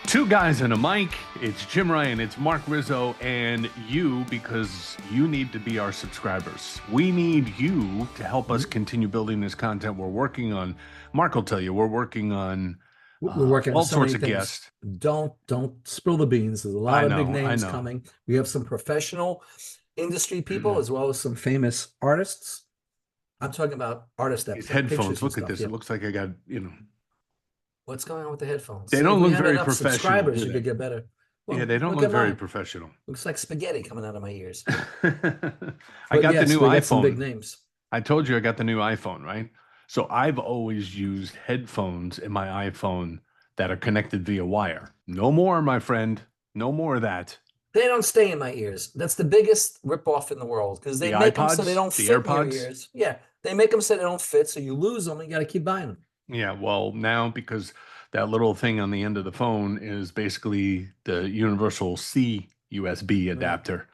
Two guys and a mic. It's Jim Ryan, it's Mark Rizzo, and you, because you need to be our subscribers. We need you to help us continue building this content we're working on. Mark will tell you, we're working on We're working on all so sorts many of things. guests. Don't spill the beans. There's a lot of big names know. coming. We have some professional industry people as well as some famous artists. I'm talking about artists that These take pictures headphones, and look at stuff. this. Yeah. It looks like I got, What's going on with the headphones? they See, don't if we look had very enough professional, subscribers, do you they? could get better. Well, Yeah, they don't look look at very mine. professional. Looks like spaghetti coming out of my ears. I But got the yes, new we got some big iPhone. names. I told you I got the new iPhone, right? So I've always used headphones in my iPhone that are connected via wire. No more, my friend. No more of that. They don't stay in my ears. That's the biggest ripoff in the world because they The make them so they iPods, don't the fit in your AirPods. ears. Yeah, they make them so they don't fit, so you lose them. And you got to keep buying them. Yeah, well, now because that little thing on the end of the phone is basically the universal C USB adapter.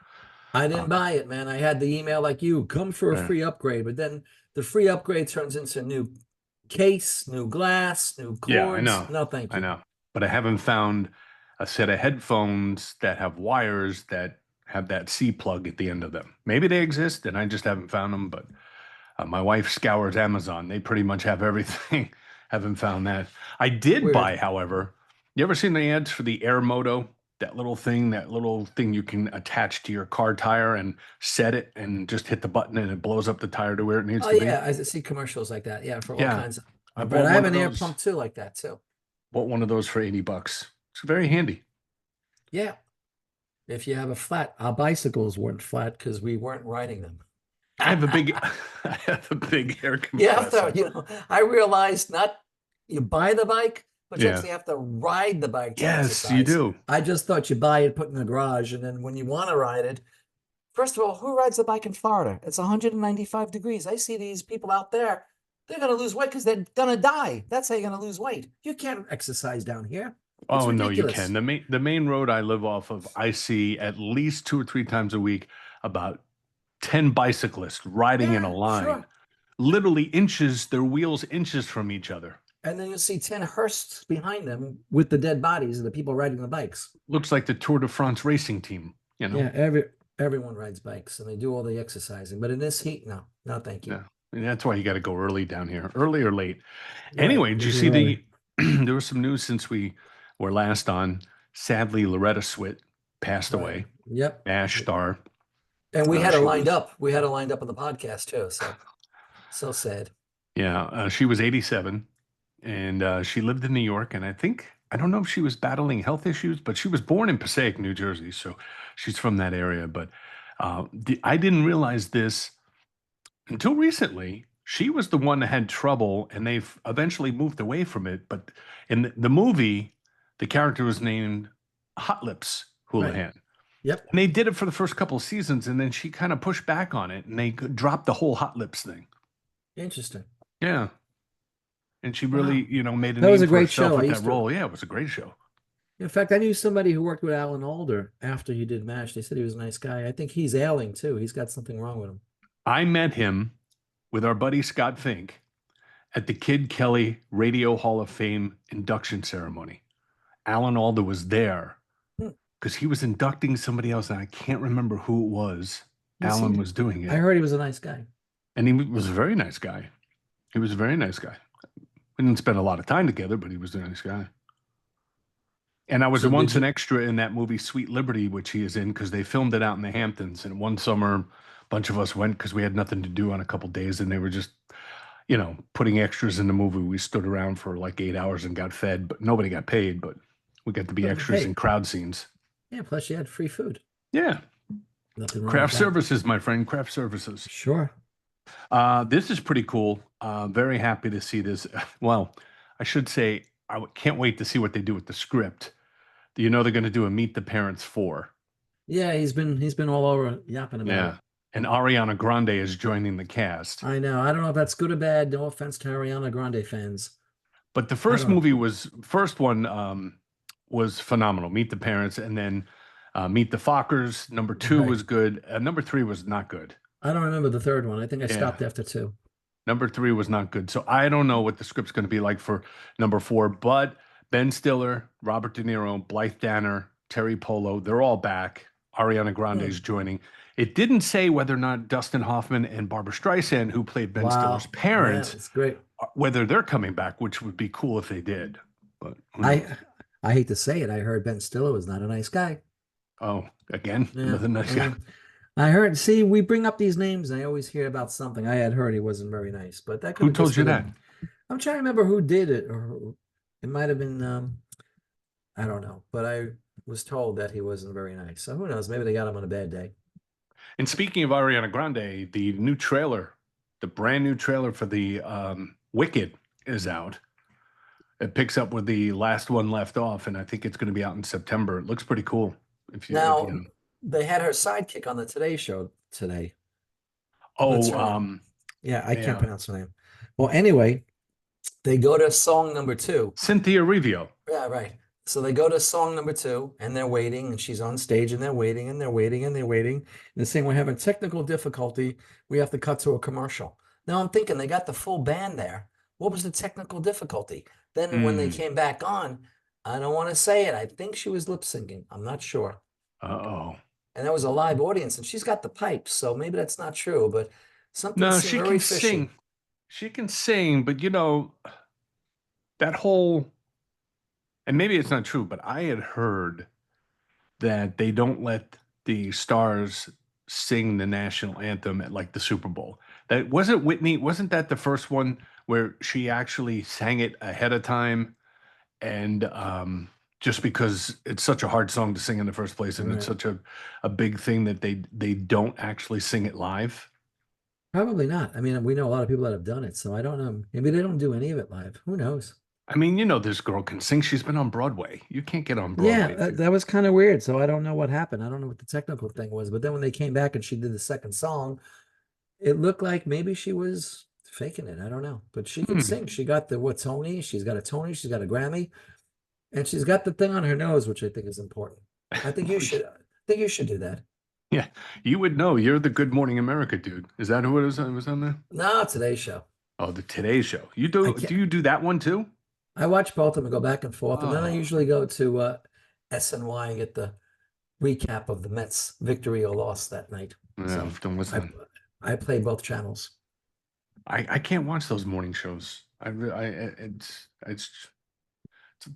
I Uh, didn't buy it, man. I had the email like you, come for a yeah, free upgrade, but then the free upgrade turns into new case, new glass, new yeah, I cords. know. No, thank I you. know. But I haven't found a set of headphones that have wires that have that C plug at the end of them. Maybe they exist and I just haven't found them, but my wife scours Amazon. They pretty much have everything. Haven't found that. I did buy, Weird. however. You ever seen the ads for the Air Moto? That little thing you can attach to your car tire and set it and just hit the button and it blows up the tire to where it needs Oh to be. yeah, I see commercials like that. Yeah, for all Yeah, kinds. I But bought I have one of an air those. pump too, like that too. Bought one of those for $80. It's very handy. Yeah. If you have a flat, our bicycles weren't flat because we weren't riding them. I have a big, I have a big air You have to, compressor. I realized not you buy the bike, but you Yeah. actually have to ride the bike to Yes, you exercise. do. I just thought you buy it, put it in the garage, and then when you want to ride it, first of all, who rides a bike in Florida? It's 195 degrees. I see these people out there, they're going to lose weight because they're going to die. That's how you're going to lose weight. You can't exercise down here. It's Oh no, you ridiculous. can. The main road I live off of, I see at least 2 or 3 times a week about 10 bicyclists riding in a Yeah, line, sure. literally inches, their wheels inches from each other. And then you'll see 10 hearses behind them with the dead bodies of the people riding the bikes. Looks like the Tour de France racing team, you know? Yeah, everyone rides bikes and they do all the exercising, but in this heat, no, thank you. Yeah. And that's why you got to go early down here, early or late. Right, Anyway, did we're you here see early. there was some news since we were last on. Sadly, Loretta Swit passed Right. away, Yep. MASH star. And we had it She lined was, up. We had it lined up on the podcast too. So sad. yeah, she was 87 and she lived in New York. And I don't know if she was battling health issues, but she was born in Passaic, New Jersey. So she's from that area. But I didn't realize this until recently. She was the one that had trouble and they've eventually moved away from it. But in the movie, the character was named Hot Lips Right. Houlihan. Yep. And they did it for the first couple of seasons, and then she kind of pushed back on it, and they dropped the whole Hot Lips thing. Interesting. Yeah, and she Wow. really, made a That was name a for great herself show. with that role. Yeah, it was a great show. In fact, I knew somebody who worked with Alan Alda after he did MASH. They said he was a nice guy. I think he's ailing too. He's got something wrong with him. I met him with our buddy Scott Fink at the Kid Kelly Radio Hall of Fame induction ceremony. Alan Alda was there because he was inducting somebody else, and I can't remember who it was. Alan was doing it. I heard he was a nice guy. And he was a very nice guy. He was a very nice guy. We didn't spend a lot of time together, but he was a nice guy. And I was So once an extra in that movie Sweet Liberty, which he is in, because they filmed it out in the Hamptons. And one summer, a bunch of us went because we had nothing to do on a couple days, and they were just, putting extras in the movie. We stood around for like 8 hours and got fed, but nobody got paid. But we got to be extras Hey. in crowd scenes. Yeah, plus you had free food. Yeah, Nothing wrong craft with that. services, my friend, craft services. Sure. This is pretty cool. Very happy to see this. Well, I should say can't wait to see what they do with the script. They're going to do a Meet the Parents 4. Yeah, he's been all over yapping about Yeah. it. And Ariana Grande is joining the cast. I know. I don't know if that's good or bad. No offense to Ariana Grande fans. But the first one was phenomenal. Meet the Parents, and then Meet the Fockers. Number 2 Right. was good. Number 3 was not good. I don't remember the third one. I think I Yeah. stopped after 2. Number 3 was not good. So I don't know what the script's going to be like for number 4, but Ben Stiller, Robert De Niro, Blythe Danner, Terry Polo, they're all back. Ariana Grande Hmm. is joining. It didn't say whether or not Dustin Hoffman and Barbara Streisand, who played Ben Stiller's Wow. Yeah, parents, it's great. whether they're coming back, which would be cool if they did. But who knows? I I hate to say it. I heard Ben Stiller was not a nice guy. Oh, again, Yeah. another nice guy. I heard, see, we bring up these names and I always hear about something. I had heard he wasn't very nice, but that could Who have just told you been that? I'm trying to remember who did it, or it might have been I don't know, but I was told that he wasn't very nice. So who knows? Maybe they got him on a bad day. And speaking of Ariana Grande, the new trailer, the brand new trailer for the Wicked is out. It picks up where the last one left off, and I think it's going to be out in September. It looks pretty cool. If Now, you they had her sidekick on the Today Show today. What's oh, her name? Yeah, I can't yeah, pronounce her name. Well, anyway, they go to song number two. Cynthia Rivio. Yeah, right. So they go to song number two and they're waiting, and she's on stage and they're waiting and they're waiting and they're waiting. And they're saying, we're having technical difficulty. We have to cut to a commercial. Now I'm thinking they got the full band there. What was the technical difficulty? Then when they Hmm. came back on, I don't want to say it. I think she was lip syncing. I'm not sure. Uh-oh. And that was a live audience, and she's got the pipes, so maybe that's not true, but something No, seemed she very can fishy. sing. She can sing, but that whole, and maybe it's not true, but I had heard that they don't let the stars sing the national anthem at like the Super Bowl. That wasn't Whitney, wasn't that the first one where she actually sang it ahead of time? And just because it's such a hard song to sing in the first place, and it's Right. such a big thing that they don't actually sing it live. Probably not. I mean, we know a lot of people that have done it, so I don't know. Maybe they don't do any of it live. Who knows? I mean, this girl can sing. She's been on Broadway. You can't get on Yeah, Broadway. that was kind of weird. So I don't know what happened. I don't know what the technical thing was. But then when they came back and she did the second song, it looked like maybe she was faking it. I don't know. But she could Hmm. sing. She got the what Tony? She's got a Tony, she's got a Grammy, and she's got the thing on her nose, which I think is important. I think you should do that. Yeah, you would know. You're the Good Morning America dude. Is that who it was on there? No, Today Show. Oh, the Today Show. You I do? can't Do you do that one too? I watch both of them and go back and forth, and then I Oh, usually go to SNY and get the recap of the Mets victory or loss that night. yeah, So don't I listen. I play both channels. I can't watch those morning shows. It's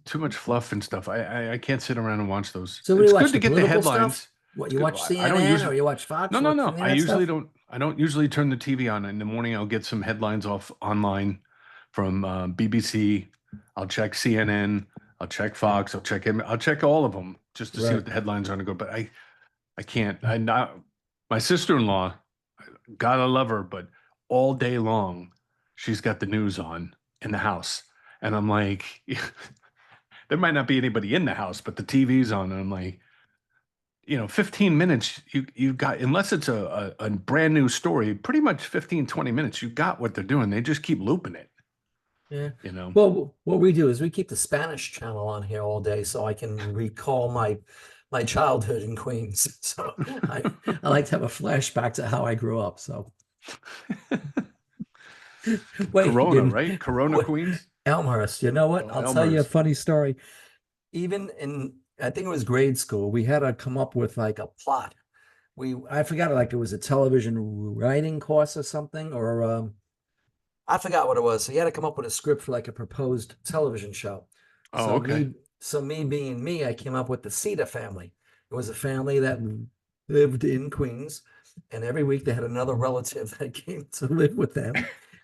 too much fluff and stuff. I can't sit around and watch those. So what do It's you good watch? to The get the political headlines. stuff? What It's you good. watch I don't CNN or usually. you watch Fox? No, You no, watch no. any of I that usually stuff? don't. I don't usually turn the TV on. In the morning, I'll get some headlines off online from BBC. I'll check CNN. I'll check Yeah, Fox. I'll check all of them just to see right. what the headlines are to go. But I can't. I not. My sister-in-law, gotta love her, but all day long, she's got the news on in the house, and I'm like, there might not be anybody in the house, but the TV's on, and I'm like, 15 minutes, you got, unless it's a brand new story, pretty much 15, 20 minutes, you got what they're doing. They just keep looping it, Yeah. you know. Well, what we do is we keep the Spanish channel on here all day so I can recall my childhood in Queens. So I like to have a flashback to how I grew up. So wait, Corona, right? Corona wait, Queens. Elmhurst, you know what? Oh, I'll tell you a Elmer's. funny story. Even in, I think it was grade school, we had to come up with like a plot. I forgot, like it was a television writing course or something, or I forgot what it was. So you had to come up with a script for like a proposed television show. Oh, So okay. me being me, I came up with the Cedar family. It was a family that lived in Queens, and every week they had another relative that came to live with them.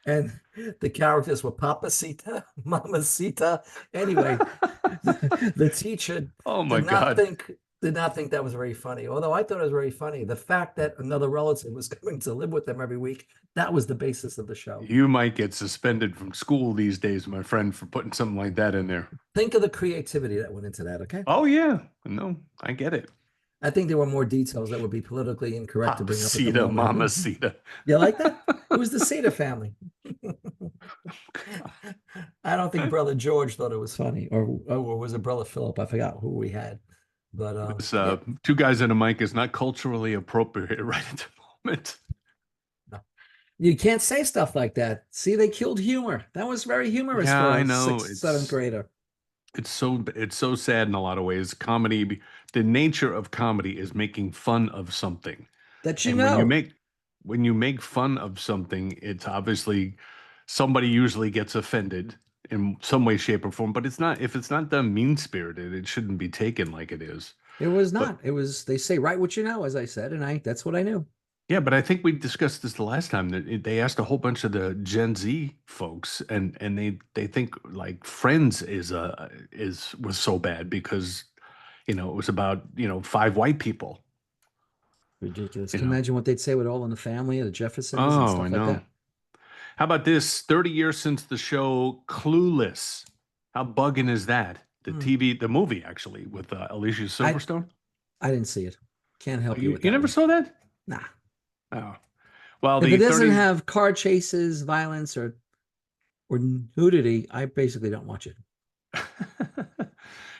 And the characters were Papa Sita, Mama Sita. Anyway, the teacher Oh my did not God. think did not think that was very funny. Although I thought it was very funny. The fact that another relative was coming to live with them every week, that was the basis of the show. You might get suspended from school these days, my friend, for putting something like that in there. Think of the creativity that went into that, okay? Oh yeah. No, I get it. I think there were more details that would be politically incorrect to bring up at the Papacita, moment. mamacita. You like that? It was the Seder family. I don't think Brother George thought it was funny, or was it Brother Philip? I forgot who we had. But This yeah, two guys and a mic is not culturally appropriate right at the moment. no. You can't say stuff like that. See, they killed humor. That was very humorous Yeah, for I a know. sixth, seventh grader. it's so sad in a lot of ways. Comedy, the nature of comedy is making fun of something. That you And know. when you make fun of something, it's obviously somebody usually gets offended in some way, shape, or form. But it's not if it's not done mean spirited, it shouldn't be taken like it is. It was But not. It was, they say, write what you know, as I said, and that's what I knew. yeah, but I think we discussed this the last time that they asked a whole bunch of the Gen Z folks, and they think like Friends is was so bad because it was about five white people. Ridiculous. You Can you know. imagine what they'd say with All in the Family, the Jeffersons, and Oh, I stuff like know. that? How about this? 30 years since the show Clueless. How bugging is that? Hmm. The movie actually with Alicia I Silverstone. I didn't see it. Can't Oh, help you with you that never one. saw that? Nah. Oh, well, If it the doesn't 30 have car chases, violence, or nudity, I basically don't watch it.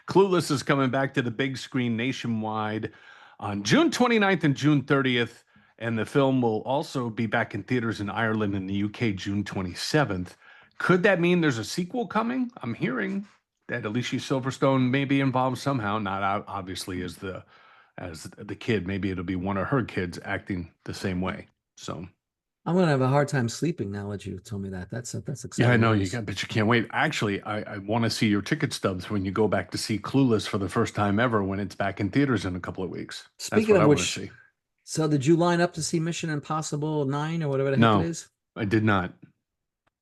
Clueless is coming back to the big screen nationwide on June 29th and June 30th. And the film will also be back in theaters in Ireland and the UK June 27th. Could that mean there's a sequel coming? I'm hearing that Alicia Silverstone may be involved somehow, not obviously as the kid. Maybe it'll be one of her kids acting the same way. So I'm gonna have a hard time sleeping now that you told me that. That's yeah, I exciting know you news. got, but you can't wait. Actually, I want to see your ticket stubs when you go back to see Clueless for the first time ever when it's back in theaters in a couple of weeks. That's Speaking what of I want to which, see. so did you line up to see Mission Impossible 9 or whatever the heck it No, is? I did not,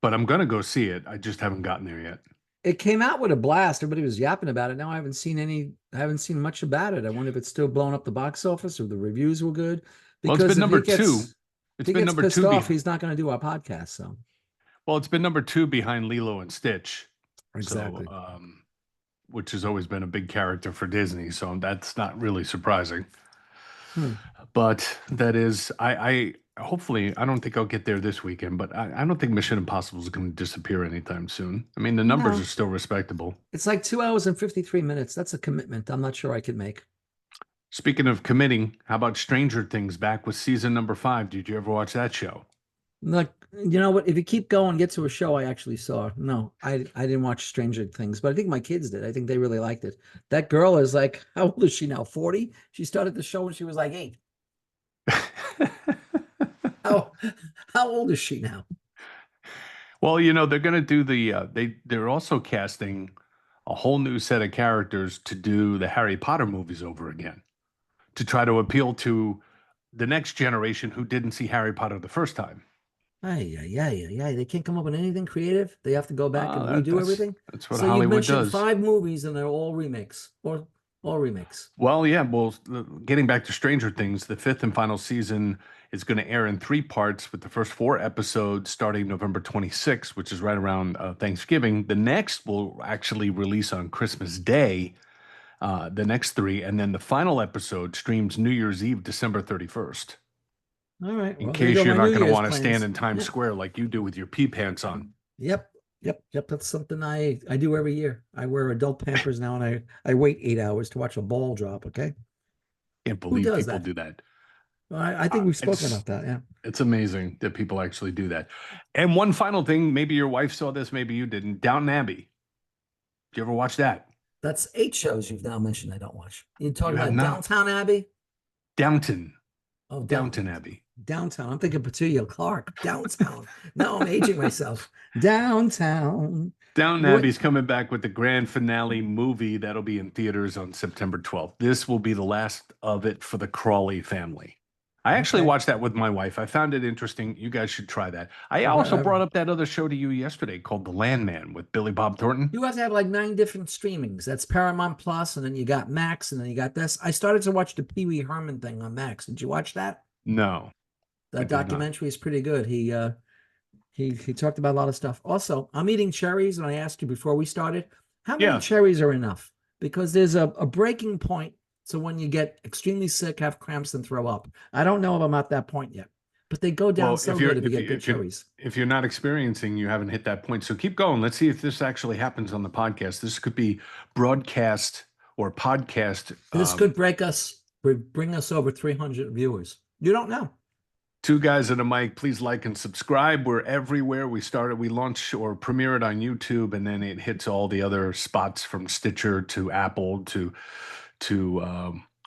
but I'm gonna go see it. I just haven't gotten there yet. It came out with a blast. Everybody was yapping about it. Now I haven't seen much about it. I wonder if it's still blowing up the box office or the reviews were good. Well, it's Because been if number two. It's he been gets number pissed two off, behind. he's not going to do our podcast. So Well, it's been number two behind Lilo and Stitch. So, exactly. which has always been a big character for Disney. So that's not really surprising. Hmm. But that is, I hopefully, I don't think I'll get there this weekend, but I don't think Mission Impossible is going to disappear anytime soon. I mean, the numbers are No, still respectable. it's like 2 hours and 53 minutes. That's a commitment I'm not sure I could make. Speaking of committing, how about Stranger Things back with season number 5? Did you ever watch that show? Like, you know what? If you keep going, get to a show I actually saw. No, I didn't watch Stranger Things, but I think my kids did. I think they really liked it. That girl is like, how old is she now? 40? She started the show when she was like 8. How how old is she now? Well, they're going to do they're also casting a whole new set of characters to do the Harry Potter movies over again to try to appeal to the next generation who didn't see Harry Potter the first time. Yeah. They can't come up with anything creative. They have to go back and That, redo that's everything. that's what So you've Hollywood mentioned does. 5 movies and they're all remakes or all remakes. Well, yeah. Well, getting back to Stranger Things, the fifth and final season is going to air in 3 parts, with the first 4 episodes starting November 26th, which is right around Thanksgiving. The next will actually release on Christmas Day, the next three, and then the final episode streams New Year's Eve, December 31st. All right. In Well, there go case you're my New not going to Year's want to stand plans. in Times Yeah. Square like you do with your pee pants on. Yep. Yep. That's something I do every year. I wear adult Pampers now and I wait 8 hours to watch a ball drop. Okay. Can't Who believe does people that? do that. Well, I think we've spoken It's about that. Yeah. it's amazing that people actually do that. And one final thing, maybe your wife saw this, maybe you didn't. Downton Abbey. Did you ever watch that? That's 8 shows you've now mentioned I don't watch. You You talking have about not. Downtown Abbey? Downton. Oh, Downton Abbey. downtown. I'm thinking Petunia Clark. Downtown. Now I'm aging myself. Downtown. Downton What? Abbey's coming back with the grand finale movie that'll be in theaters on September 12th. This will be the last of it for the Crawley family. I actually Okay. watched that with my wife. I found it interesting. You guys should try that. I I've, also brought I've, up that other show to you yesterday called The Landman with Billy Bob Thornton. you have to have like 9 different streamings. That's Paramount Plus, and then you got Max, and then you got this. I started to watch the Pee Wee Herman thing on Max. Did you watch that? No, I That did not. documentary is pretty good. He talked about a lot of stuff. Also, I'm eating cherries, and I asked you before we started, how many Yeah. cherries are enough? Because there's a breaking point. So when you get extremely sick, have cramps, and throw up. I don't know if I'm at that point yet, but they go down Well, so good if you get good cherries. if you're not experiencing, you haven't hit that point. So keep going. Let's see if this actually happens on the podcast. This could be broadcast or podcast. This could bring us over 300 viewers. You don't know. Two guys and a mic. Please like and subscribe. We're everywhere. We launch or premiere it on YouTube, and then it hits all the other spots from Stitcher to Apple to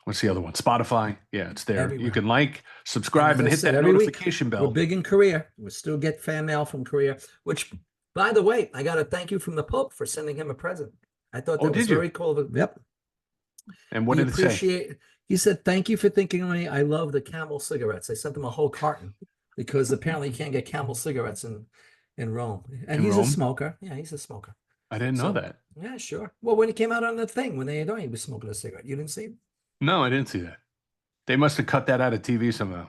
what's the other one? Spotify. Yeah, it's there. You Everywhere. can like, And subscribe, as and I hit said, that every week notification we're bell. big in Korea. We still get fan mail from Korea, which, by the way, I got a thank you from the Pope for sending him a present. I thought Oh, that was did you? very cool. Yep. And what did it say? He said, thank you for thinking of me. I love the Camel cigarettes. I sent him a whole carton because apparently you can't get Camel cigarettes in Rome. And In he's a Rome? smoker. Yeah, he's a smoker. I didn't know So, that. yeah, sure. Well, when he came out on the thing, when they had he was smoking a cigarette. You didn't see him? No, I didn't see that. They must have cut that out of TV somehow.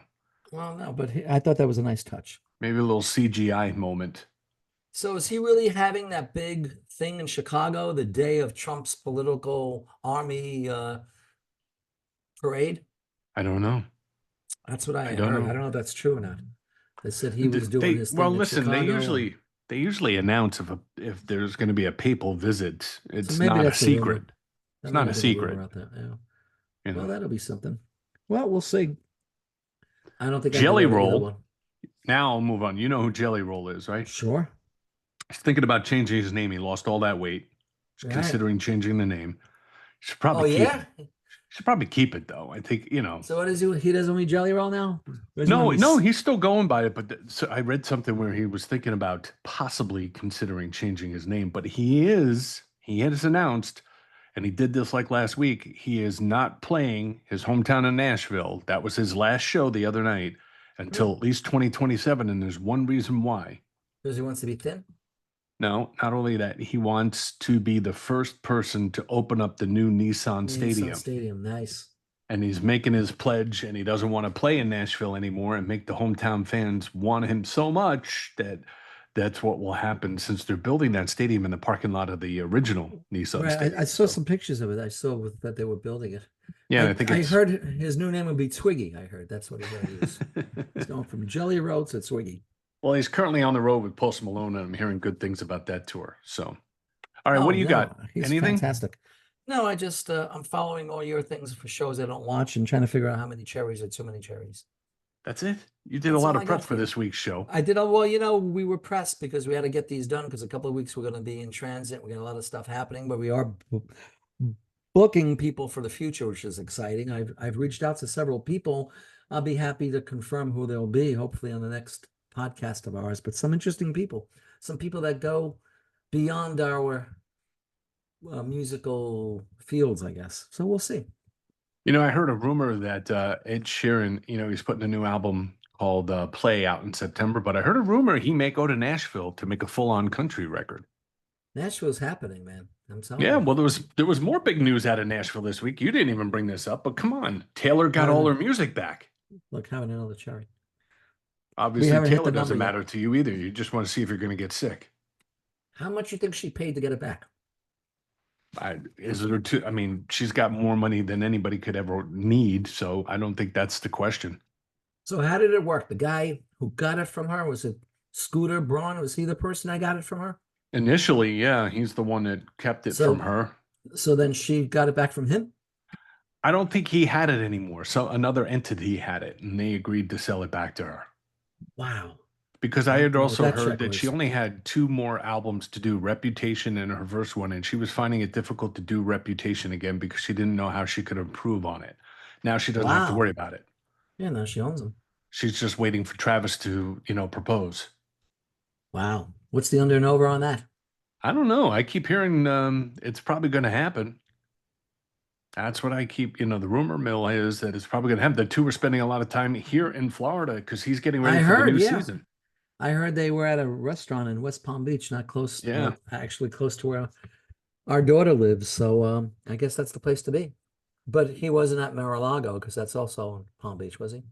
Well, no, but I thought that was a nice touch. Maybe a little CGI moment. So is he really having that big thing in Chicago, the day of Trump's political army parade? I don't know. That's what I I don't heard. I know. don't know if that's true or not. They said he was doing his Well, thing in listen, Chicago. they usually announce if there's going to be a papal visit. So It's maybe not a that's a rumor. secret. That It's might not a have been a rumor secret. out there. Yeah. You Well, know. that'll be something. Well, we'll see. I don't think I can Jelly go to either Roll. one. Now I'll move on. You know who Jelly Roll is, right? Sure. He's thinking about changing his name. He lost all that weight. He's Right. considering changing the name. Should Oh, probably keep yeah? it. Should probably keep it though. I think, So what is he? He doesn't eat Jelly Roll now? No, he's still going by it. But so I read something where he was thinking about possibly considering changing his name. But he has announced, and he did this like last week. He is not playing his hometown in Nashville. That was his last show the other night until at least 2027. And there's one reason why. Because he wants to be thin? No, not only that, he wants to be the first person to open up the new Nissan Stadium. Nissan Stadium, nice. And he's making his pledge, and he doesn't want to play in Nashville anymore and make the hometown fans want him so much that that's what will happen since they're building that stadium in the parking lot of the original Nissan Right, Stadium. I saw some pictures of it. I saw that they were building it. Yeah, I think I it's. heard his new name would be Twiggy. I heard that's what he's going to use. He's going from Jelly Roll to Twiggy. Well, he's currently on the road with Post Malone, and I'm hearing good things about that tour. So, all right, Oh, what do you no, got? he's Anything? fantastic. No, I just I'm following all your things for shows I don't watch and trying to figure out how many cherries are too many cherries. That's it? You did a That's lot all of I got prep for for you. this week's show. I did. Well, we were pressed because we had to get these done because a couple of weeks we're going to be in transit. We got a lot of stuff happening, but we are booking people for the future, which is exciting. I've reached out to several people. I'll be happy to confirm who they'll be, hopefully on the next podcast of ours. But some interesting people, some people that go beyond our musical fields, I guess. So we'll see. I heard a rumor that Ed Sheeran, he's putting a new album called Play out in September, but I heard a rumor he may go to Nashville to make a full-on country record. Nashville's happening, man. I'm telling Yeah, you. well, there was more big news out of Nashville this week. You didn't even bring this up, but come on, Taylor got all her music back. Look, having another cherry. Obviously, haven't hit Taylor the doesn't number yet. matter to you either. You just want to see if you're going to get sick. How much you think she paid to get it back? Is it her too? I mean, she's got more money than anybody could ever need, so I don't think that's the question. So how did it work? The guy who got it from her, was it Scooter Braun? Was he the person I got it from her? Initially, yeah, he's the one that kept it from her. So then she got it back from him? I don't think he had it anymore. So another entity had it, and they agreed to sell it back to her. Wow. Because I I had don't know what also that heard check that she was. only had 2 more albums to do, Reputation and her first one, and she was finding it difficult to do Reputation again because she didn't know how she could improve on it. Now she doesn't have to Wow. worry about it. Yeah, now she owns them. She's just waiting for Travis to, propose. Wow. What's the under and over on that? I don't know. I keep hearing it's probably going to happen. That's what I keep, the rumor mill is that it's probably going to happen. The two are spending a lot of time here in Florida because he's getting ready for the new season. I heard they were at a restaurant in West Palm Beach, not close, actually close to where our daughter lives. So I guess that's the place to be. But he wasn't at Mar-a-Lago because that's also in Palm Beach, was he?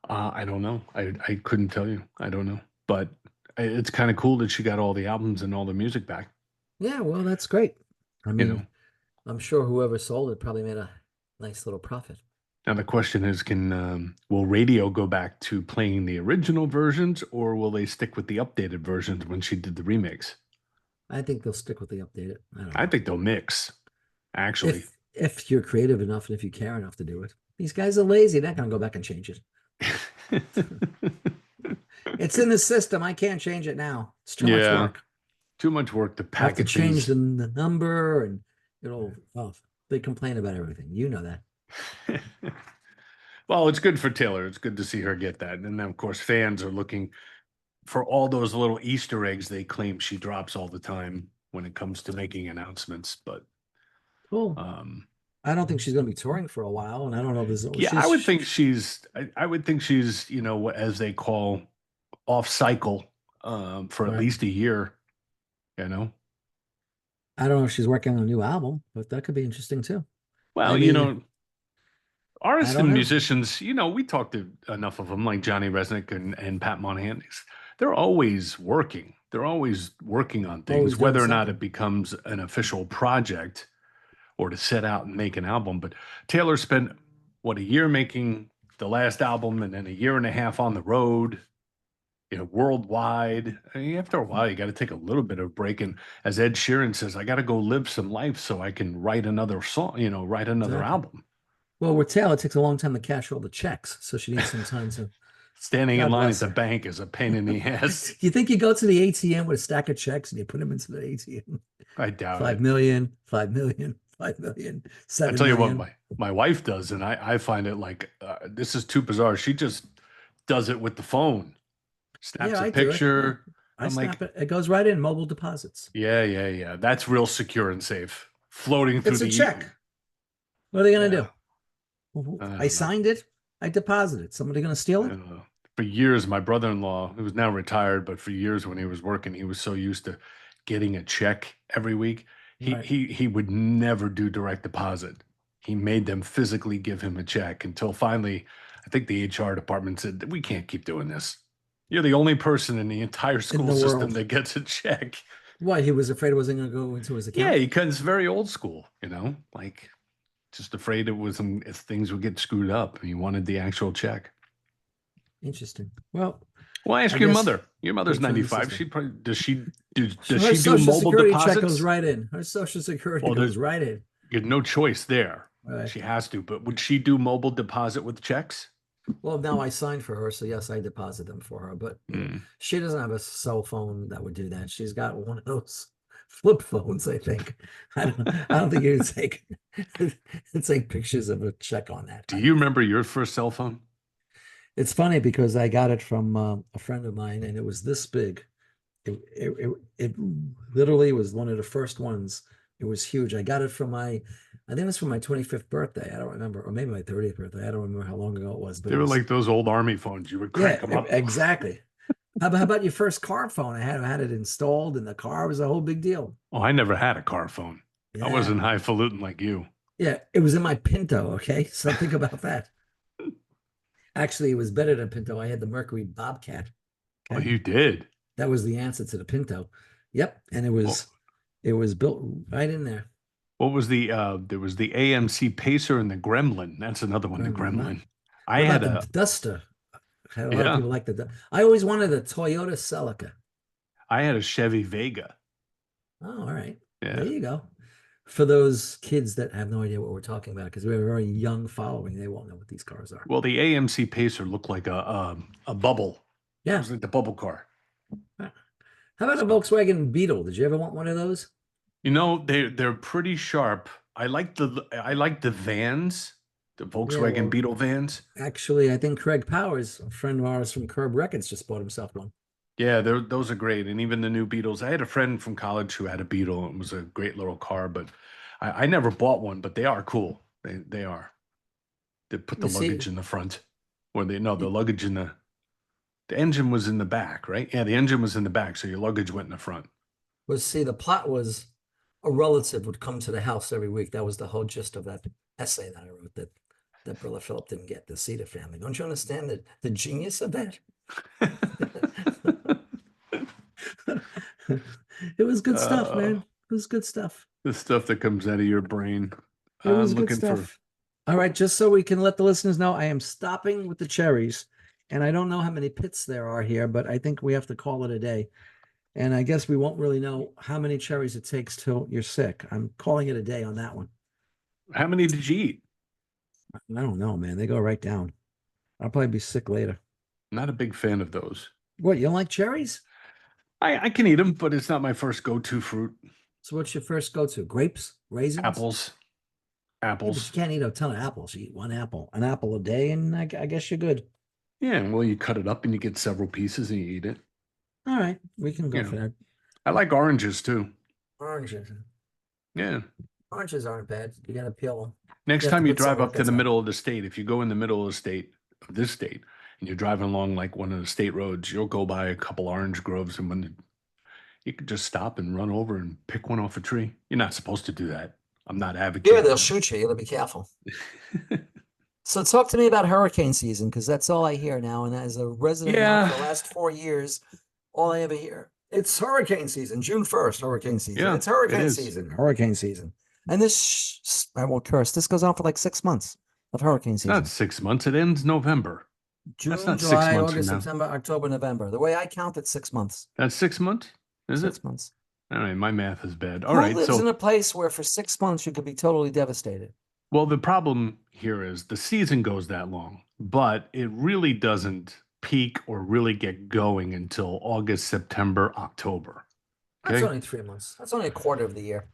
I don't know. I couldn't tell you. I don't know. But it's kind of cool that she got all the albums and all the music back. Yeah, well, that's great. I mean, I'm sure whoever sold it probably made a nice little profit. Now the question is, will radio go back to playing the original versions, or will they stick with the updated versions when she did the remix? I think they'll stick with the updated. I think they'll mix, actually. If you're creative enough and if you care enough to do it. These guys are lazy. They're not going to go back and change it. It's in the system. I can't change it now. It's too much Yeah, work. too much work to I have to packet change these. the number and oh, they complain about everything. You know that. Well, it's good for Taylor. It's good to see her get that. And then, of course, fans are looking for all those little Easter eggs they claim she drops all the time when it comes to making announcements. But Cool. um, I don't think she's going to be touring for a while, and I don't know if this. yeah, I would think I would think she's, as they call off cycle for at Right. least a year, you know. I don't know if she's working on a new album, but that could be interesting too. I Well, mean, I artists don't and know. musicians, we talked to enough of them, like Johnny Resnick and Pat Monahan. They're always working. They're always working on Always things, doing whether or not it something. becomes an official project or to set out and make an album. But Taylor spent what, a year making the last album, and then a year and a half on the road, worldwide. I mean, after a while, you got to take a little bit of break. And as Ed Sheeran says, I got to go live some life so I can write another song, write another Exactly. album. Well, with Taylor, it takes a long time to cash all the checks, so she needs some time to. Standing in God line at bless the her. bank is a pain in the ass. You think you go to the ATM with a stack of checks and you put them into the ATM? I doubt 5 it. million, 5 million, 5 million, I 7 tell you what, million. my wife does, and I find it like this is too bizarre. She just does it with the phone, snaps Yeah, a I do it. Yeah. picture. I I'm like, snap it. It goes right in mobile deposits. yeah, yeah, yeah. That's real secure and safe. Floating through It's a the, check. What are they going to yeah, do? I I don't know. signed it. I deposited. Somebody going to steal I it? don't know. For years, my brother-in-law, who's now retired, but for years when he was working, he was so used to getting a check every week. He Right. he he would never do direct deposit. He made them physically give him a check until finally, I think the HR department said, "We can't keep doing this. You're the only person in the entire In school the system world. that gets a check." Why? He was afraid it wasn't going to go into his Yeah, account? he it's very old school, like just afraid if things would get screwed up. He wanted the actual check. Interesting. Well, Well, I ask I your guess mother. Your mother's good for the 95. system. She probably does Her she do social mobile security check goes deposits? right in. Her social security Well, there, goes right in. you have no choice there. Right. She has to, but would she do mobile deposit with checks? Well, now I signed for her, so yes, I deposit them for her. But Mm. she doesn't have a cell phone that would do that. She's got one of those flip phones, I think. I don't think you would take pictures of a check on that. Do you remember your first cell phone? It's funny because I got it from a friend of mine, and it was this big. It literally was one of the first ones. It was huge. I got it I think it was for my 25th birthday. I don't remember, or maybe my 30th birthday. I don't remember how long ago it was, but They it were was, like those old army phones. You would crank yeah, them up. exactly. How about your first car phone? I had it installed in the car. It was a whole big deal. Oh, I never had a car phone. I Yeah. wasn't highfalutin like you. Yeah. It was in my Pinto. Okay. So think about that. Actually, it was better than Pinto. I had the Mercury Bobcat. Oh, Okay. you did. That was the answer to the Pinto. Yep. And it Well, was it was built right in there. what was there was the AMC Pacer and the Gremlin. That's another one, the Gremlin. Gremlin. I What had about the a Duster? I had a lot of yeah, people like the. I always wanted a Toyota Celica. I had a Chevy Vega. Oh, all right. There Yeah. you go. For those kids that have no idea what we're talking about, because we have a very young following, they won't know what these cars are. Well, the AMC Pacer looked like a bubble. It Yeah. was like the bubble car. How about a So, Volkswagen Beetle? Did you ever want one of those? they're pretty sharp. I like the vans, the Yeah, Volkswagen well, Beetle vans. actually, I think Craig Powers, a friend of ours from Curb Records, just bought himself one. Yeah, those are great. And even the new Beetles. I had a friend from college who had a Beetle. It was a great little car, but I never bought one, but they are cool. They are. They put the You see, luggage in the front. Or they no, the you- luggage in the engine was in the back, right? Yeah, the engine was in the back, so your luggage went in the front. the plot was a relative would come to the house every week. That was the whole gist of that essay that I wrote that Brother Philip didn't get, the Cedar family. Don't you understand the genius of that? It was good stuff, uh, man. It was good stuff. the stuff that comes out of your brain. It was I'm good looking for. stuff. All right, just so we can let the listeners know, I am stopping with the cherries. And I don't know how many pits there are here, but I think we have to call it a day. And I guess we won't really know how many cherries it takes till you're sick. I'm calling it a day on that one. How many did you eat? I don't know, man. They go right down. I'll probably be sick later. Not a big fan of those. What, you don't like cherries? I can eat them, but it's not my first go-to fruit. So what's your first go-to? Grapes? Raisins? Apples, Yeah, but you apples. can't eat a ton of apples. You eat an apple a day, and I guess you're good. Yeah, well, you cut it up and you get several pieces and you eat it. All right, we can go You for know, that. I like oranges too. Oranges. Yeah. Oranges aren't bad. You gotta peel them. Next You have to time you put some drive up to liquids the on. middle of the state, if you go in the middle of the state, of this state, and you're driving along like one of the state roads, you'll go by a couple orange groves, and you could just stop and run over and pick one off a tree. You're not supposed to do that. I'm not Yeah, they'll advocating shoot you. You gotta be careful. that. So talk to me about hurricane season, because that's all I hear now. And as a resident now for Yeah, the last 4 years, all I ever hear, it's hurricane season, June 1st, hurricane season. yeah, It's it hurricane is. season, hurricane season. And I won't curse, this goes on for like 6 months of hurricane It's not season. 6 months. It ends November. That's June, not six July, months from August, now. September, October, November. The way I count it, 6 months. That's 6 months, is it? 6 months. All right, my math is bad. All Who right, lives so in a place where for 6 months you could be totally devastated? well, the problem here is the season goes that long, but it really doesn't peak or really get going until August, September, October. That's Okay. only 3 months. That's only a quarter of the year.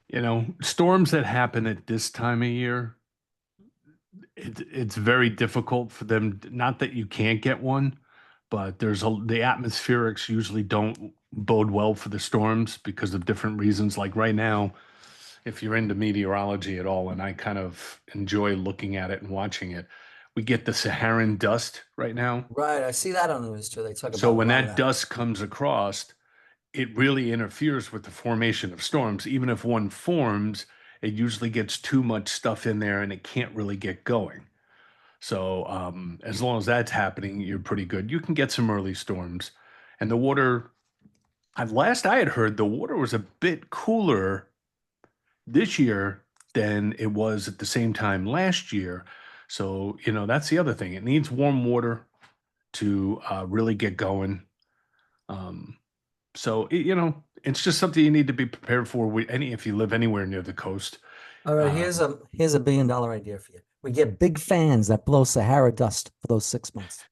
Storms that happen at this time of year, it's very difficult for them. Not that you can't get one, but the atmospherics usually don't bode well for the storms because of different reasons. Like right now, if you're into meteorology at all, and I kind of enjoy looking at it and watching it, we get the Saharan dust right now. Right. I see that on the news too. They talk So about a when lot of that that. dust comes across, it really interferes with the formation of storms. Even if one forms, it usually gets too much stuff in there and it can't really get going. So as long as that's happening, you're pretty good. You can get some early storms, and the water. At last I had heard, the water was a bit cooler this year than it was at the same time last year. So that's the other thing. It needs warm water to really get going. Um, so it's just something you need to be prepared for. If you live anywhere near the coast. All right, Um, here's a $1 billion idea for you. We get big fans that blow Sahara dust for those 6 months.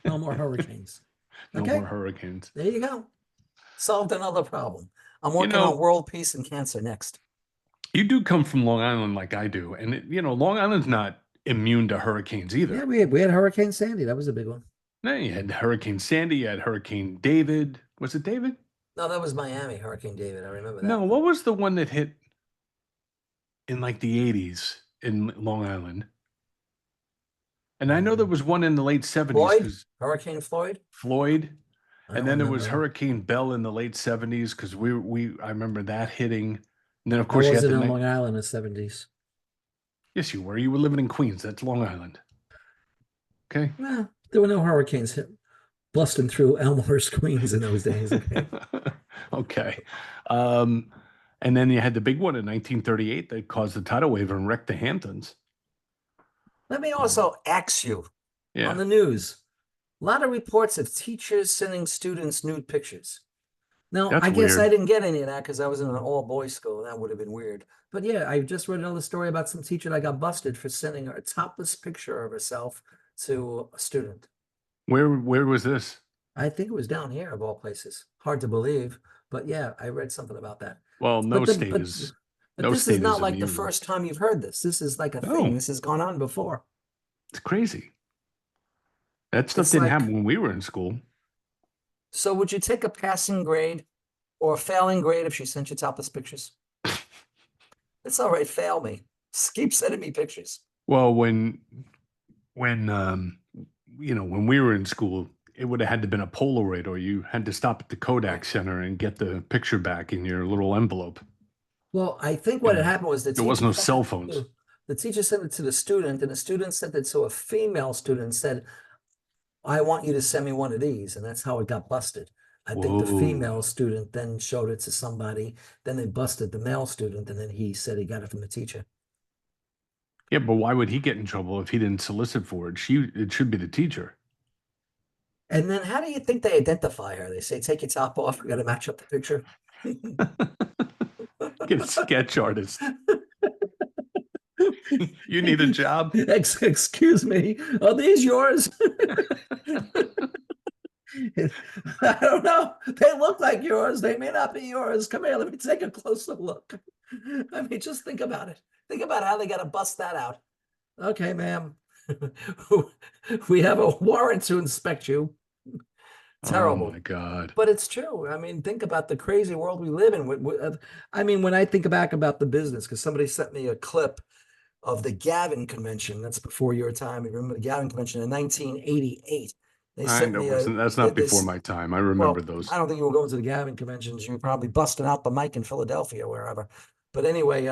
No more hurricanes. no Okay, more hurricanes. there you go. Solved another problem. I'm You working on know, world peace and cancer next. You do come from Long Island like I do, and Long Island's not immune to hurricanes Yeah, either. we had Hurricane Sandy. That was a big one. No, you had Hurricane Sandy, you had Hurricane David. Was it David? No, that was Miami, Hurricane David. I remember that No, one. what was the one that hit in like the 80s in Long Island? And I know there was one in the late 70s Floyd, because Hurricane Floyd. Floyd, I and don't then there remember was that. Hurricane Bell in the late 70s because I remember that hitting. And then of I course you had wasn't the in night. Long Island in the 70s. Yes, you were. You were living in Queens. That's Long Island. Okay. No, there were no hurricanes busting through Elmhurst, Queens in those days. Okay. Okay. Um, and then you had the big one in 1938 that caused the tidal wave and wrecked the Hamptons. Let me also ask you on Yeah, the news, a lot of reports of teachers sending students nude pictures. Now, that's I guess I weird. didn't get any of that because I was in an all boys school. That would have been weird. But yeah, I just read another story about some teacher that got busted for sending a topless picture of herself to a student. Where was this? I think it was down here of all places. Hard to believe, but yeah, I read something about that. Well, But no the state but is but no this is state is not like the immune. first time you've heard this. This is like a thing. No, This has gone on before. it's crazy. That stuff It's didn't like, happen when we were in school. so would you take a passing grade or a failing grade if she sent you topless pictures? It's all right, fail me. Just keep sending me pictures. Well, when when we were in school, it would have had to been a Polaroid, or you had to stop at the Kodak Right. Center and get the picture back in your little envelope. Well, I think You what had know, happened was there was no cell phones. the teacher sent it to the student, and the student sent it to a female student and said, I want you to send me one of these. And that's how it got busted. I think the Whoa. female student then showed it to somebody. Then they busted the male student, and then he said he got it from the teacher. Yeah, but why would he get in trouble if he didn't solicit for it? It should be the teacher. And then how do you think they identify her? They say, take your top off. We got to match up the picture. Get a sketch artist. You need a job? Excuse me, are these yours? I don't know. They look like yours. They may not be yours. Come here, let me take a closer look. I mean, just think about it. Think about how they got to bust that out. Okay, ma'am. We have a warrant to inspect you. Oh Terrible. my God. But it's true. I mean, think about the crazy world we live in. I mean, when I think back about the business, because somebody sent me a clip of the Gavin Convention. That's before your time. You remember the Gavin Convention in 1988. They I sent know, me a that's not before this. my time. I remember Well, I those. don't think you were going to the Gavin conventions. You were probably busting out the mic in Philadelphia or wherever. But anyway,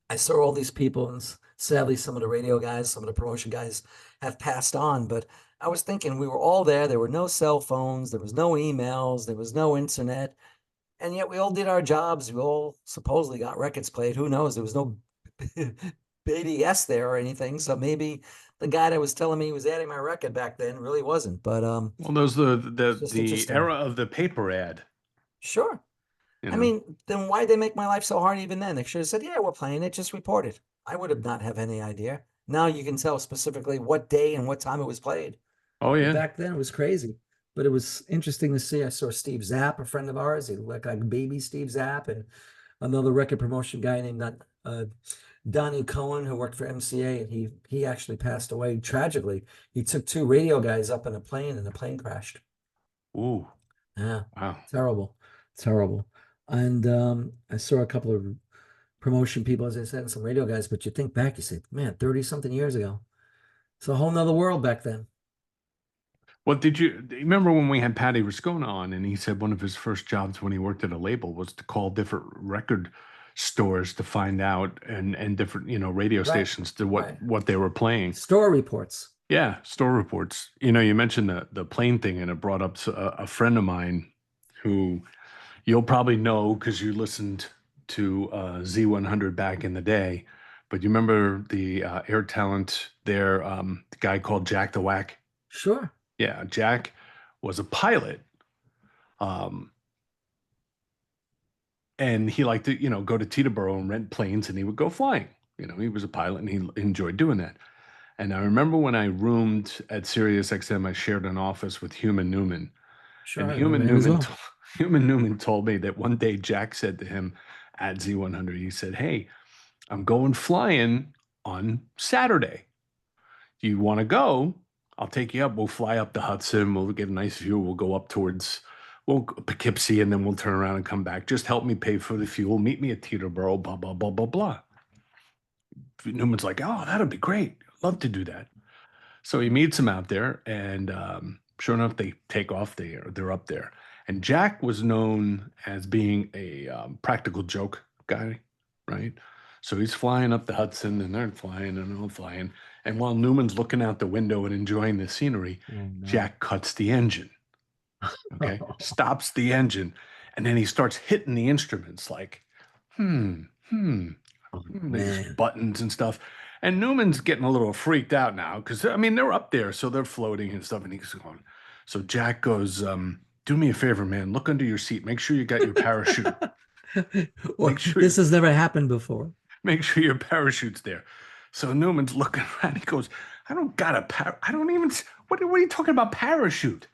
I saw all these people, and sadly, some of the radio guys, some of the promotion guys have passed on. But I was thinking we were all there. There were no cell phones, there was no emails, there was no internet, and yet we all did our jobs. We all supposedly got records played. Who knows? There was no BDS there or anything. So maybe the guy that was telling me he was adding my record back then really wasn't. But Well, those it's just the interesting. era of the paper ad, Sure. you I know. mean, then why'd they make my life so hard even then? They should have said, yeah, we're playing it, just report it. I would have not have any idea. Now you can tell specifically what day and what time it was played. Oh But yeah. back then it was crazy. But it was interesting to see. I saw Steve Zapp, a friend of ours. He looked like baby Steve Zapp, and another record promotion guy named Donnie Cohen, who worked for MCA, and he actually passed away tragically. He took two radio guys up in a plane, and the plane crashed. Ooh, Yeah, wow. terrible, terrible. And I saw a couple of promotion people, as I said, and some radio guys, but you think back, you say, man, 30 something years ago. It's a whole nother world back then. What did you remember when we had Patty Rascona on and he said one of his first jobs when he worked at a label was to call different record stores to find out and different, radio Right, stations to right. what they were playing. Store reports. Yeah, store reports. You mentioned the plane thing and it brought up a friend of mine who you'll probably know because you listened to Z100 back in the day. But you remember the Air Talent there, the guy called Jack the Whack? Sure. Yeah, Jack was a pilot. Um, and he liked to, go to Teterboro and rent planes and he would go flying. He was a pilot and he enjoyed doing that. And I remember when I roomed at Sirius XM, I shared an office with Human Newman. Sure. And I remember him as well. Human Newman told me that one day Jack said to him at Z100, he said, "Hey, I'm going flying on Saturday. Do you want to go? I'll take you up. We'll fly up the Hudson. We'll get a nice view. We'll go up towards Poughkeepsie and then we'll turn around and come back. Just help me pay for the fuel. Meet me at Teterboro, blah, blah, blah, blah, blah." Newman's like, "Oh, that'd be great. Love to do that." So he meets him out there, and sure enough, they take off. They're up there, and Jack was known as being a practical joke guy, right? So he's flying up the Hudson, and they're flying and all flying. And while Newman's looking out the window and enjoying the scenery, Oh, no. Jack cuts the engine. Okay, stops the engine, and then he starts hitting the instruments like, hmm, hmm, Oh, these man. buttons and stuff. And Newman's getting a little freaked out now because I mean they're up there, so they're floating and stuff. And he's going. So Jack goes, "Do me a favor, man. Look under your seat. Make sure you got your parachute. Well, Make sure this has never happened before. make sure your parachute's there." So Newman's looking around. He goes, "I don't got a I don't even. What are you talking about parachute?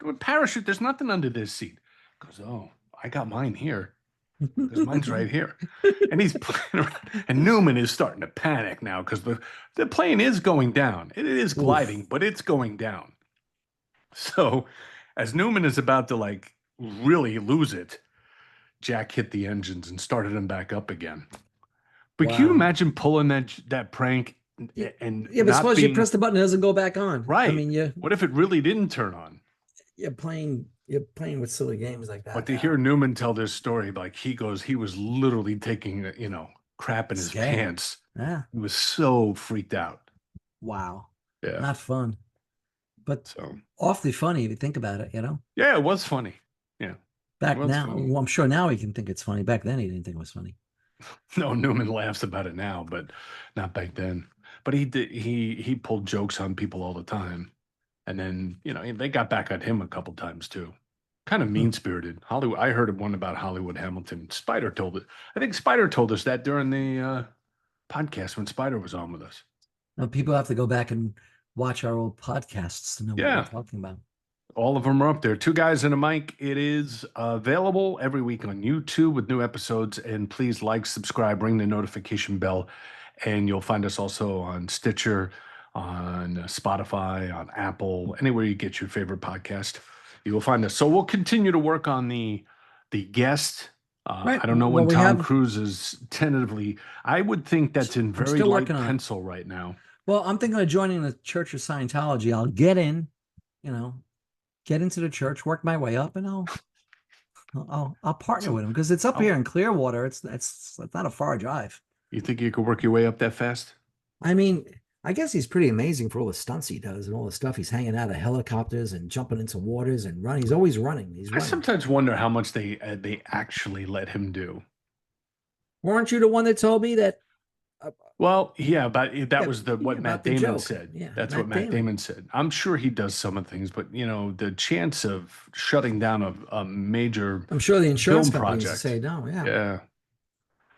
With parachute, there's nothing under this seat." He goes, "Oh, I got mine here." Because mine's right here. And he's playing around. And Newman is starting to panic now because the plane is going down. It is gliding, Oof. but it's going down. So as Newman is about to like really lose it, Jack hit the engines and started them back up again. But can you Wow. imagine pulling that prank and Yeah, but not suppose you being press the button, it doesn't go back on. I right? mean, What if it really didn't turn on? you're playing with silly games like But that to hear now. Newman tell this story, like he was literally taking, crap in his Scared. pants. Yeah. He was so freaked out. Wow. Yeah. Not fun, but So awfully funny if you think about it. yeah, it was funny. Yeah, it Back was now, funny. well, I'm sure now he can think it's funny. Back then, he didn't think it was funny. No, Newman laughs about it now, but not back then. But he did he pulled jokes on people all the time. And then, they got back at him a couple times too. Kind of Huh. mean-spirited. Hollywood. I heard one about Hollywood Hamilton. Spider told it. I think Spider told us that during the podcast when Spider was on with us. Now, people have to go back and watch our old podcasts to know what we're Yeah, talking about. all of them are up there. Two Guys and a Mic. It is available every week on YouTube with new episodes. And please like, subscribe, ring the notification bell. And you'll find us also on Stitcher, on Spotify, on Apple, anywhere you get your favorite podcast. You will find us. So we'll continue to work on the guest. Right. I don't know Well, when we Tom have. Cruise is tentatively. I would think that's in I'm very still light working on it. pencil right now. Well, I'm thinking of joining the Church of Scientology. I'll get in, you know, get into the church, work my way up, and I'll partner So, with him because it's up oh, here in Clearwater. It's not a far drive. you think you could work your way up that fast? I mean, I guess he's pretty amazing for all the stunts he does and all the stuff. He's hanging out of helicopters and jumping into waters and running. He's always running. He's I running. sometimes wonder how much they actually let him do. Weren't you the one that told me that? Well, yeah, but that Yeah, was yeah, what about Matt the Damon joke. said. Yeah, That's what Matt Matt Damon. Damon said. I'm sure he does some of things, but the chance of shutting down a major I'm sure the insurance film companies project. say no. Yeah. Yeah.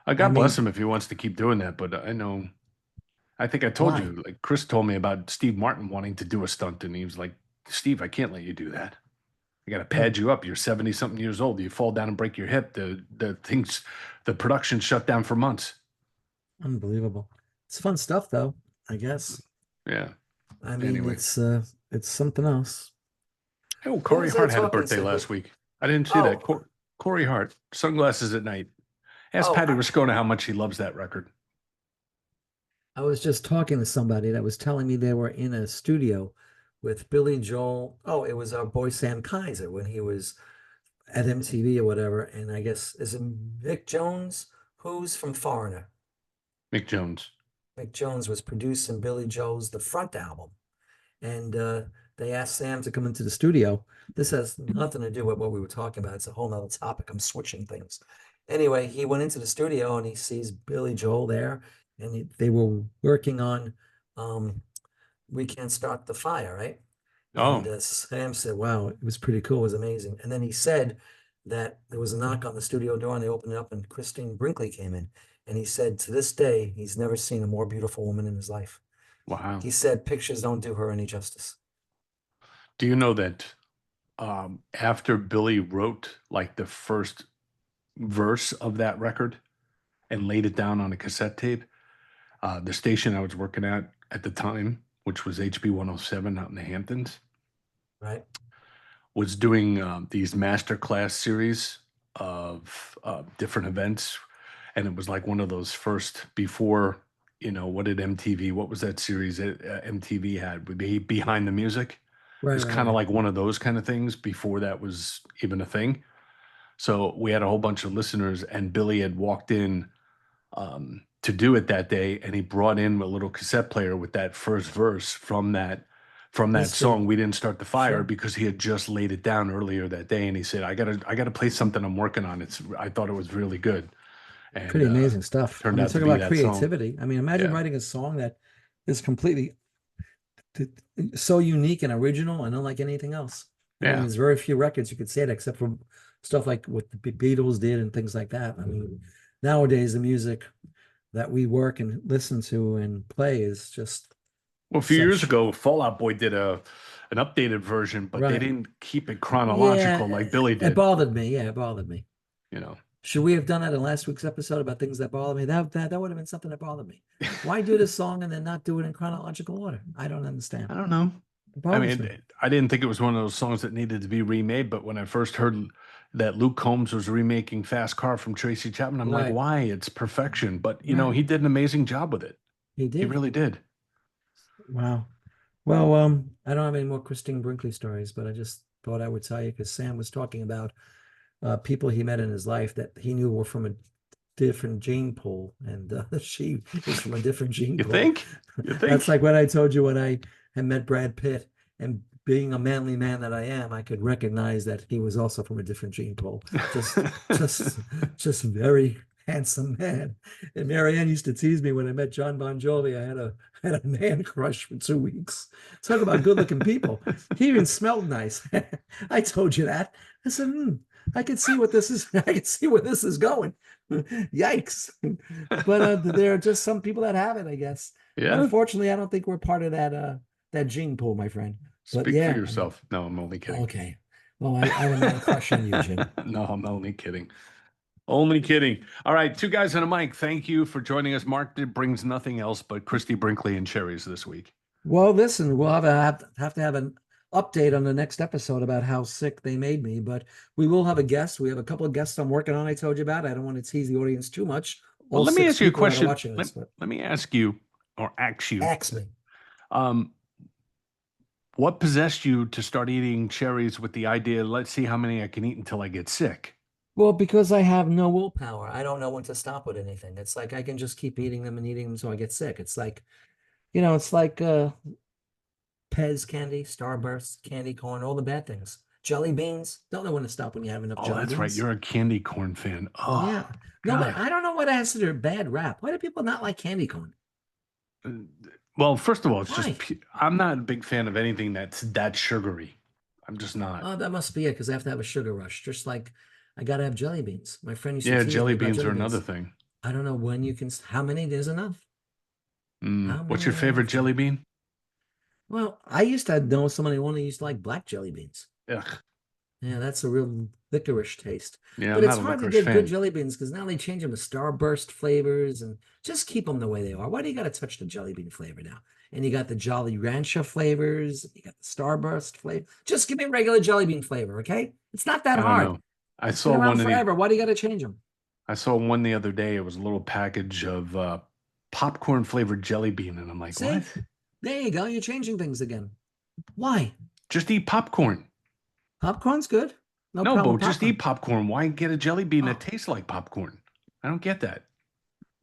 I God bless mean, him if he wants to keep doing that, but I think I told why? you, like Chris told me about Steve Martin wanting to do a stunt, and he was like, Steve, I can't let you do that. I got to Hmm, pad you up. You're 70 something years old. You fall down and break your hip. The production shut down for months. Unbelievable. It's fun stuff, though. I guess. Yeah. I mean, Anyway. it's something else. Oh, Who Corey was I Hart had a talking birthday to? last week. I didn't see that. Oh, Corey Hart, Sunglasses at Night. Ask oh, Patty Rascona how much he loves that record. I was just talking to somebody that was telling me they were in a studio with Billy Joel. Oh, it was our boy Sam Kaiser when he was at MTV or whatever. And I guess is it Mick Jones, who's from Foreigner? Mick Jones. Mick Jones was producing Billy Joel's The Front album. And they asked Sam to come into the studio. This has nothing to do with what we were talking about. It's a whole nother topic. I'm switching things. Anyway, he went into the studio and he sees Billy Joel there, and they were working on We Can't Start the Fire, right? And Oh, Sam said, wow, it was pretty cool. It was amazing. And then he said that there was a knock on the studio door and they opened it up and Christine Brinkley came in. And he said to this day, he's never seen a more beautiful woman in his life. wow. He said pictures don't do her any justice. Do you know that after Billy wrote like the first verse of that record and laid it down on a cassette tape, the station I was working at the time, which was HB 107 out in the Hamptons, Right. was doing these masterclass series of different events. And it was like one of those first before, what did MTV, what was that series that MTV had? Would be Behind the Music. It Right, was right, kind of right. like one of those kind of things before that was even a thing. So we had a whole bunch of listeners, and Billy had walked in to do it that day, and he brought in a little cassette player with that first verse from that History. song. We didn't start the fire Sure. because he had just laid it down earlier that day, and he said, I gotta play something I'm working on. I thought it was really good, and Pretty amazing stuff. I turned mean, out to talk be about that song. creativity. I mean, imagine Yeah, writing a song that is completely so unique and original and unlike anything else. I mean, yeah. there's very few records you could say that except for stuff like what the Beatles did and things like that. I mean, nowadays the music that we work and listen to and play is just Well, a few years such ago, Fallout Boy did an updated version, but they right. didn't keep it Yeah, chronological like Billy it did. bothered me. Yeah, it bothered me. You know. Should we have done that in last week's episode about things that bother me? That would have been something that bothered me. Why do this song and then not do it in chronological order? I don't understand. I don't know. It I bothers me. mean, I didn't think it was one of those songs that needed to be remade, but when I first heard that Luke Combs was remaking Fast Car from Tracy Chapman, I'm like, Right, why? It's perfection. But right. he did an amazing job with it. He He did. really did. Wow. Well, I don't have any more Christine Brinkley stories, but I just thought I would tell you because Sam was talking about people he met in his life that he knew were from a different gene pool, and she is from a different gene You pool. think? You That's think? like what I told you when I had met Brad Pitt, and being a manly man that I am, I could recognize that he was also from a different gene pool. Just very handsome man. And Marianne used to tease me when I met John Bon Jovi. I had a man crush for 2 weeks. Talk about good looking people. He even smelled nice. I told you that. I said, I can see what this is. I can see where this is going. Yikes! But there are just some people that have it, I guess. Yeah. Unfortunately, I don't think we're part of that gene pool, my friend. But Speak for yeah, I mean, yourself. No, I'm only kidding. okay. Well, I have a man crush on you, Jim. No, I'm only kidding. Only kidding. All right, two guys and a mic. Thank you for joining us. Mark brings nothing else but Christy Brinkley and cherries this week. Well, listen, we'll have to have an update on the next episode about how sick they made me, but we will have a guest. We have a couple of guests I'm working on. I told you about. I don't want to tease the audience too much. Well, All let me six ask you a people that are question. watching this, but Let me ask you, or ask you, ask me. um, what possessed you to start eating cherries with the idea, let's see how many I can eat until I get sick? Well, because I have no willpower. I don't know when to stop with anything. It's like I can just keep eating them and eating them until I get sick. It's like, it's like Pez candy, Starburst, candy corn, all the bad things. Jelly beans. Don't know when to stop when you have enough Oh, jelly that's right. beans. You're a candy corn fan. Oh, Yeah. No, but God. I don't know what has their bad rap. Why do people not like candy corn? Well, first of all, it's Why? just, I'm not a big fan of anything that's that sugary. I'm just not. Oh, that must be it because I have to have a sugar rush. Just like I gotta have jelly beans. My friend used to Yeah, tease jelly me about beans jelly are another beans. thing. I don't know when you can. How many is enough? How What's many your is favorite enough? jelly bean? Well, I used to know somebody who only used to like black jelly beans. Ugh. Yeah, that's a real licorice taste. Yeah, But I'm it's not a hard to licorice get good fan. jelly beans because now they change them to Starburst flavors and just keep them the way they are. Why do you got to touch the jelly bean flavor now? And you got the Jolly Rancher flavors, you got the Starburst flavor. Just give me regular jelly bean flavor, okay? It's not that I don't hard. know. I It's been saw around one of the forever. Why do you got to change them? I saw one the other day. It was a little package of popcorn flavored jelly bean, and I'm like, what? See? There you go. You're changing things again. Why? Just eat popcorn. Popcorn's good. No No, problem Bo, with just popcorn. eat popcorn. Why get a jelly bean that Oh. tastes like popcorn? I don't get that.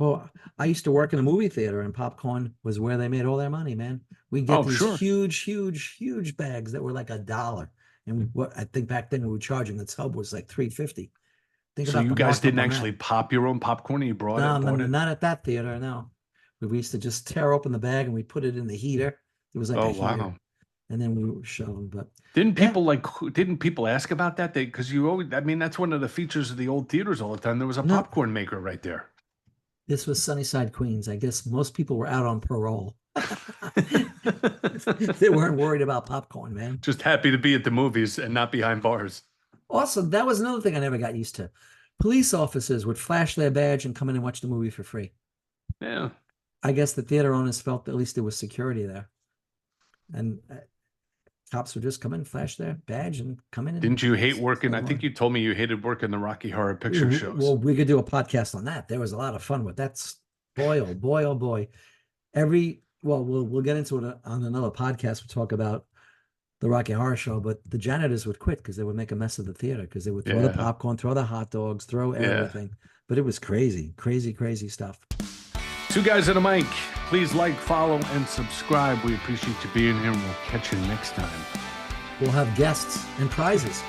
Well, I used to work in a movie theater, and popcorn was where they made all their money, man. We get Oh, these sure. huge bags that were like $1. And what I think back then we were charging the tub was like $3.50. Think So about you the guys markup didn't on actually that. pop your own popcorn? You No, no, bought no, it? not at that theater, no. We used to just tear open the bag and we put it in the heater. It was like Oh, a heater, wow. and then we were showing. But Didn't yeah, people didn't people ask about that? Because you always, I mean, that's one of the features of the old theaters all the time. There was a no, popcorn maker right there. this was Sunnyside, Queens. I guess most people were out on parole. They weren't worried about popcorn, man. Just happy to be at the movies and not behind bars. Also, that was another thing I never got used to. Police officers would flash their badge and come in and watch the movie for free. Yeah. I guess the theater owners felt that at least there was security there. And cops would just come in, flash their badge, and come in. And Didn't you hate working? stay I think on. you told me you hated working the Rocky Horror Picture Shows. Well, we could do a podcast on that. There was a lot of fun with that. Boy, oh boy, oh boy. We'll get into it on another podcast. We'll talk about the Rocky Horror Show, but the janitors would quit because they would make a mess of the theater because they would throw the Yeah. popcorn, throw the hot dogs, throw Yeah. everything. But it was crazy, crazy stuff. Two guys and a mic. Please like, follow, and subscribe. We appreciate you being here, and we'll catch you next time. We'll have guests and prizes.